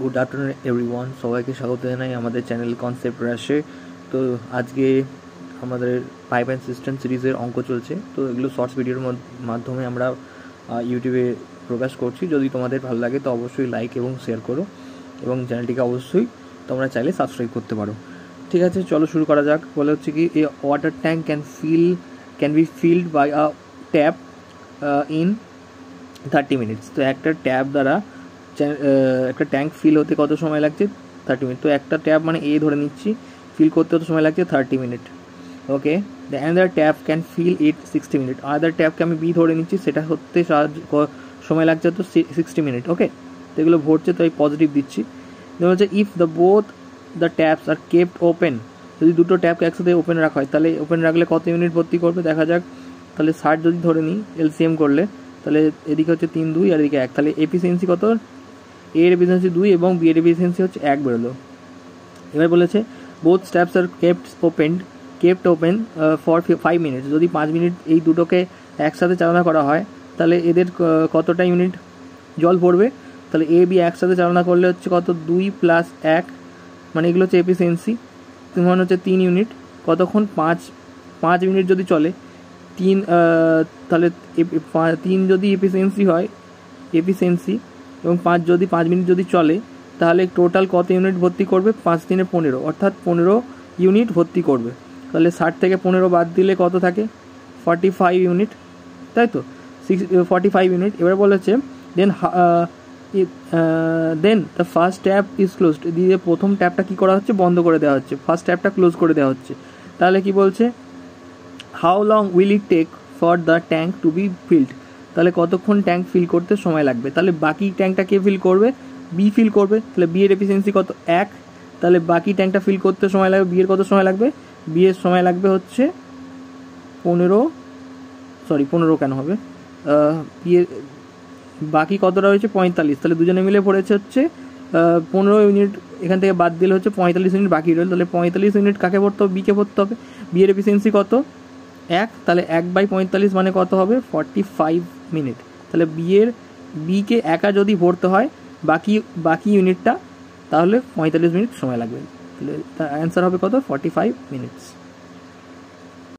Good afternoon everyone, সবাইকে স্বাগত জানাই আমাদের চ্যানেল কনসেপ্ট রাশে। তো আজকে আমাদের পাইপ অ্যান্ড সিস্টেম সিরিজের অঙ্ক চলছে। তো এগুলো শর্টস ভিডিওর মাধ্যমে আমরা ইউটিউবে প্রকাশ করছি। যদি তোমাদের ভালো লাগে তো অবশ্যই লাইক এবং শেয়ার করো, এবং চ্যানেলটিকে অবশ্যই তোমরা চাইলে সাবস্ক্রাইব করতে পারো। ঠিক আছে, চলো শুরু করা যাক। বলে হচ্ছে কি, a water tank can be filled by a tap in 30 minutes. তো একটা ট্যাপ দ্বারা একটা ট্যাঙ্ক ফিল হতে কত সময় লাগছে? 30 মিনিট। তো একটা ট্যাপ মানে এ ধরে নিচ্ছি, ফিল করতে কত সময় লাগছে? 30 minute. Okay, the another tap can fill it 60 minute. Other ট্যাপকে আমি বি ধরে নিচ্ছি, সেটা হতে সময় লাগছে তো 60 মিনিট। ওকে, তো এগুলো ভরছে, তো এই পজিটিভ দিচ্ছি। যেমন হচ্ছে if the both the taps R kept open, যদি দুটো ট্যাপকে একসাথে ওপেন রাখা হয় তাহলে ওপেন রাখলে কত ইউনিট ভর্তি করবে দেখা যাক। তাহলে 60 যদি ধরে নিই এলসিএম করলে, তাহলে এদিকে হচ্ছে 3 2 আর এদিকে 1, তাহলে এফিসিয়েন্সি কত? এ এর এফিসিয়েন্সি 2 এবং বি এর এফিসিয়েন্সি হচ্ছে 1 বেরোলো। এবার বলেছে both taps are kept open for 5 minutes. যদি 5 মিনিট এই দুটোকে একসাথে চালনা করা হয় তাহলে এদের কতটা ইউনিট জল পড়বে? তাহলে এ বি একসাথে চালনা করলে হচ্ছে কত? 2 + 1, মানে এগুলো হচ্ছে এফিসিয়েন্সি। মানে হচ্ছে 3 ইউনিট। কতক্ষণ? 5 মিনিট যদি চলে 3, তাহলে 3 যদি এফিসিয়েন্সি হয় এবং 5 মিনিট যদি চলে তাহলে টোটাল কত ইউনিট ভর্তি করবে? 5 × 3 = 15, অর্থাৎ 15 ইউনিট ভর্তি করবে। তাহলে 60 থেকে 15 বাদ দিলে কত থাকে? 45 ইউনিট, তাই তো? 45 ইউনিট। এবার বলেছে then the first tap is closed. দিয়ে প্রথম ট্যাপটা কী করা হচ্ছে? বন্ধ করে দেওয়া হচ্ছে, ফার্স্ট ট্যাপটা ক্লোজ করে দেওয়া হচ্ছে। তাহলে কি বলছে? How long will it take for the tank to be filled. তাহলে কতক্ষণ ট্যাঙ্ক ফিল করতে সময় লাগবে? তাহলে বাকি ট্যাঙ্কটা কে ফিল করবে? বি ফিল করবে। তাহলে বি এর এফিসিয়েন্সি কত? 1। তাহলে বাকি ট্যাঙ্কটা ফিল করতে সময় লাগবে, বি এর কত সময় লাগবে? বি এর সময় লাগবে হচ্ছে 15 কেন হবে? বি এর বাকি কতটা হয়েছে? 45। তাহলে দুজনে মিলে পড়েছে হচ্ছে 15 ইউনিট। এখান থেকে বাদ দিলে হচ্ছে 45 ইউনিট বাকি রইল। তাহলে 45 ইউনিট কাকে ভরতে হবে? বিকে ভরতে হবে। বি এর এফিসিয়েন্সি কত? 1। তাহলে 1/45 মানে কত হবে? 45 মিনিট। তাহলে বিকে একা যদি ভরতে হয় বাকি ইউনিটটা, তাহলে 45 মিনিট সময় লাগবে। তাহলে তার অ্যান্সার হবে কত? 45 মিনিটস।